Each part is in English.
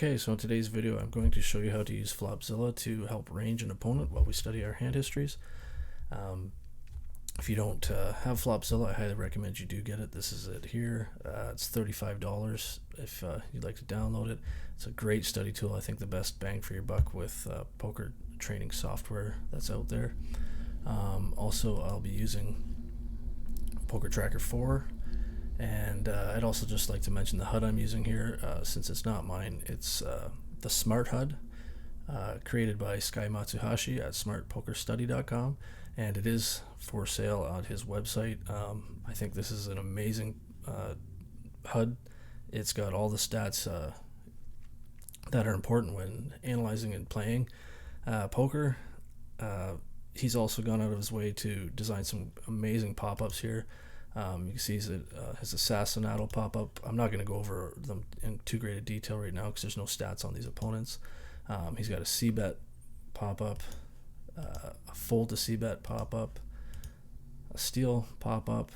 Okay, so in today's video, I'm going to show you how to use Flopzilla to help range an opponent while we study our hand histories. If you don't have Flopzilla, I highly recommend you do get it. This is it here. It's $35 if you'd like to download it. It's a great study tool. I think the best bang for your buck with poker training software that's out there. Also, I'll be using Poker Tracker 4. And I'd also just like to mention the HUD I'm using here, since it's not mine. It's the Smart HUD, created by Sky Matsuhashi at smartpokerstudy.com, and it is for sale on his website. I think this is an amazing HUD. It's got all the stats that are important when analyzing and playing poker. He's also gone out of his way to design some amazing pop-ups here. You can see his Assassinado pop-up. I'm not going to go over them in too great a detail right now because there's no stats on these opponents. He's got a C-bet pop-up, a fold to C-bet pop-up, a steal pop-up,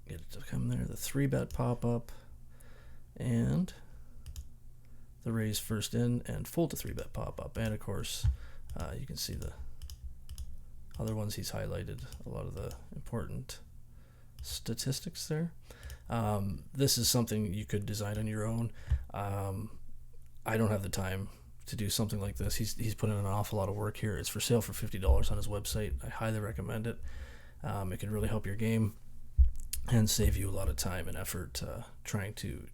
get it to come there, the 3-bet pop-up, and the raise first in and fold to 3-bet pop-up. And of course, you can see the other ones he's highlighted, a lot of the important statistics there. This is something you could design on your own. I don't have the time to do something like this. He's put in an awful lot of work here. It's for sale for $50 on his website. I highly recommend it. It can really help your game and save you a lot of time and effort trying to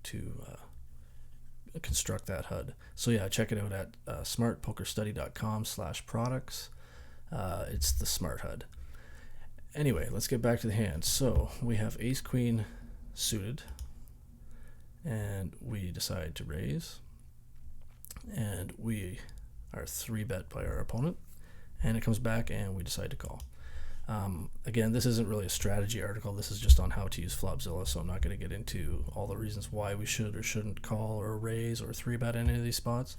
construct that HUD. So yeah, check it out at smartpokerstudy.com/products. It's the Smart HUD. Anyway, let's get back to the hand. So we have ace queen suited, and we decide to raise, and we are 3-bet by our opponent, and it comes back and we decide to call. Again, this isn't really a strategy article. This is just on how to use Flopzilla, so I'm not going to get into all the reasons why we should or shouldn't call or raise or 3-bet any of these spots.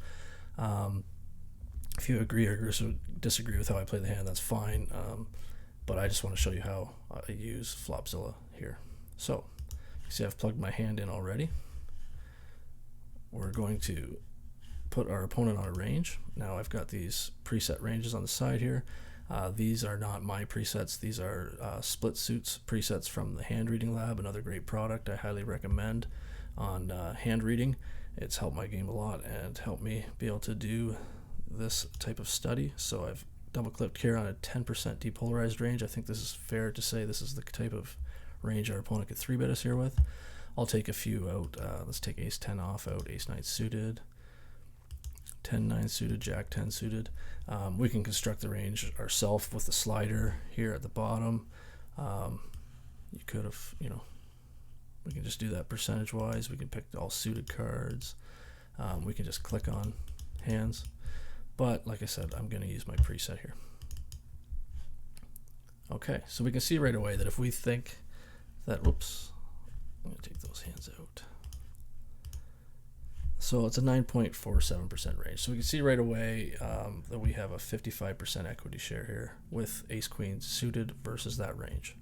If you agree or disagree with how I play the hand, that's fine. But I just want to show you how I use Flopzilla here. So, you see I've plugged my hand in already. We're going to put our opponent on a range. Now I've got these preset ranges on the side here. These are not my presets. These are Split Suits presets from the Hand Reading Lab, another great product I highly recommend on hand reading. It's helped my game a lot and helped me be able to do this type of study. So I've double clicked here on a 10% depolarized range. I think this is fair to say this is the type of range our opponent could 3-bet us here with. I'll take a few out. Let's take ace 10 off out, ace 9 suited, 10-9 suited, jack 10 suited. We can construct the range ourselves with the slider here at the bottom. You could have, we can just do that percentage wise. We can pick all suited cards. We can just click on hands. But like I said, I'm going to use my preset here. Okay, so we can see right away that if we think that, whoops, I'm going to take those hands out. So it's a 9.47% range. So we can see right away that we have a 55% equity share here with ace queen suited versus that range.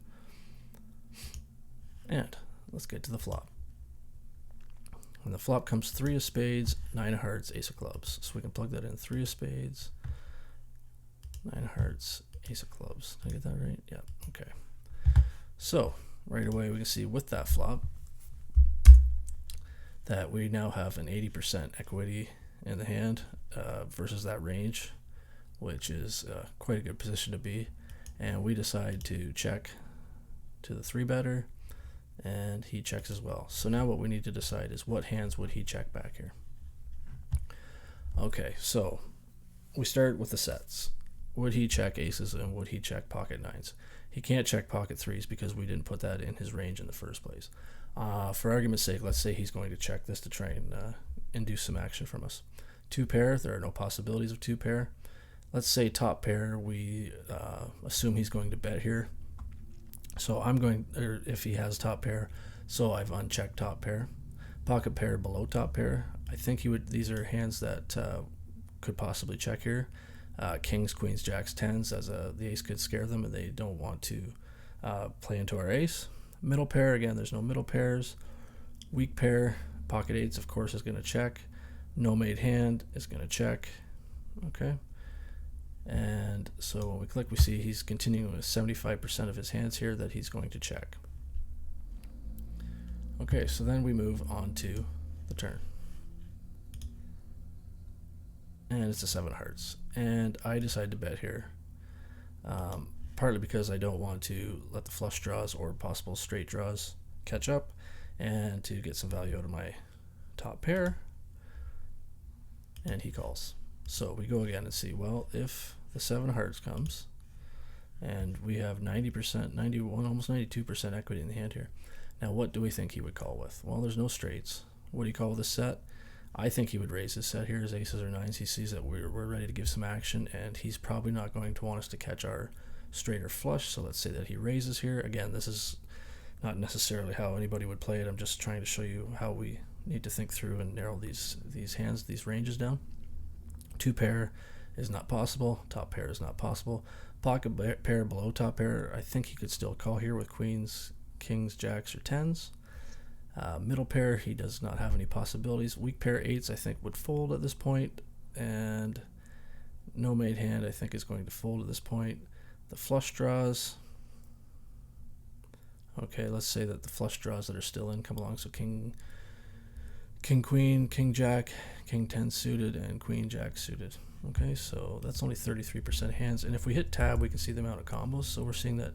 And let's get to the flop. When the flop comes 3 of spades, 9 of hearts, ace of clubs. So we can plug that in. 3 of spades, 9 of hearts, ace of clubs. Did I get that right? Yeah, okay. So right away we can see with that flop that we now have an 80% equity in the hand versus that range, which is quite a good position to be. And we decide to check to the 3-better, and he checks as well. So now what we need to decide is what hands would he check back here. Okay, so we start with the sets. Would he check aces and would he check pocket 9s? He can't check pocket 3s because we didn't put that in his range in the first place. For argument's sake, let's say he's going to check this to try and induce some action from us. 2-pair, there are no possibilities of 2-pair. Let's say top pair, we assume he's going to bet here. So I'm going, or if he has top pair, so I've unchecked top pair. Pocket pair below top pair. I think he would. These are hands that could possibly check here. Kings, queens, jacks, 10s, as the ace could scare them, and they don't want to play into our ace. Middle pair, again, there's no middle pairs. Weak pair, Pocket eights, of course, is going to check. No made hand is going to check. Okay. And so when we click, we see he's continuing with 75% of his hands here that he's going to check. Okay, so then we move on to the turn. And it's a 7 hearts. And I decide to bet here. Partly because I don't want to let the flush draws or possible straight draws catch up, and to get some value out of my top pair. And he calls. So we go again and see, well, if the 7 hearts comes, and we have 90%, 91, almost 92% equity in the hand here. Now, what do we think he would call with? Well, there's no straights. What do you call with this set? I think he would raise his set here, his aces or nines. He sees that we're ready to give some action, and he's probably not going to want us to catch our straight or flush. So let's say that he raises here. Again, this is not necessarily how anybody would play it. I'm just trying to show you how we need to think through and narrow these hands, these ranges down. 2 pair is not possible. Top pair is not possible. Pocket pair below top pair, I think he could still call here with queens, kings, jacks, or tens. Middle pair, he does not have any possibilities. Weak pair eights, I think, would fold at this point, and no made hand, I think, is going to fold at this point. The flush draws, okay, let's say that the flush draws that are still in come along. So king, queen, king, jack, king 10 suited, and queen, jack suited. Okay, so that's only 33% hands. And if we hit tab, we can see the amount of combos. So we're seeing that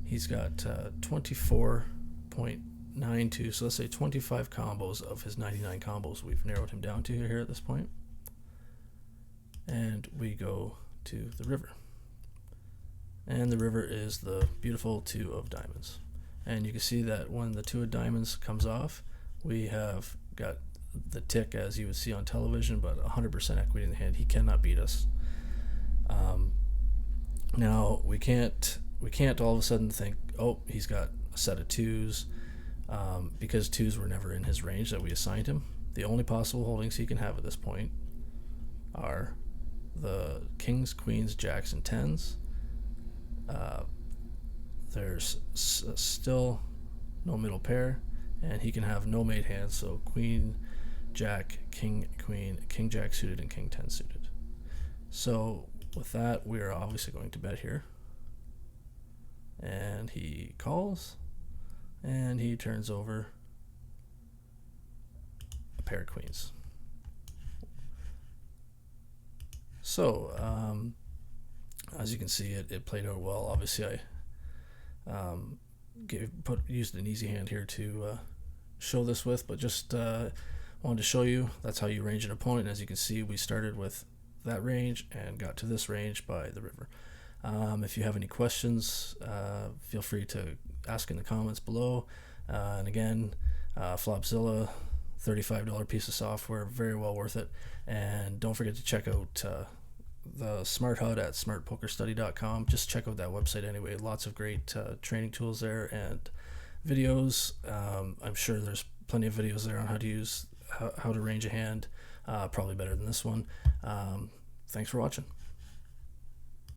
he's got 24.92. So let's say 25 combos of his 99 combos we've narrowed him down to here at this point. And we go to the river. And the river is the beautiful 2 of diamonds. And you can see that when the 2 of diamonds comes off, we have got the tick as you would see on television, but 100% equity in the hand. He cannot beat us. Now we can't all of a sudden think, oh, he's got a set of 2s, because 2s were never in his range that we assigned him. The only possible holdings he can have at this point are the kings, queens, jacks, and 10s. There's still no middle pair, and he can have no made hands, so queen, jack, king, queen, king, jack suited, and king 10 suited. So with that, we are obviously going to bet here. And he calls, and he turns over a pair of queens. So as you can see, it played out well. Obviously, I used an easy hand here to show this with, but just wanted to show you that's how you range an opponent. As you can see, we started with that range and got to this range by the river. If you have any questions, feel free to ask in the comments below. And again, Flopzilla, $35 piece of software, very well worth it. And don't forget to check out the Smart HUD at smartpokerstudy.com. Just check out that website anyway. Lots of great training tools there and videos. I'm sure there's plenty of videos there on how to use how to range a hand, probably better than this one. Thanks for watching.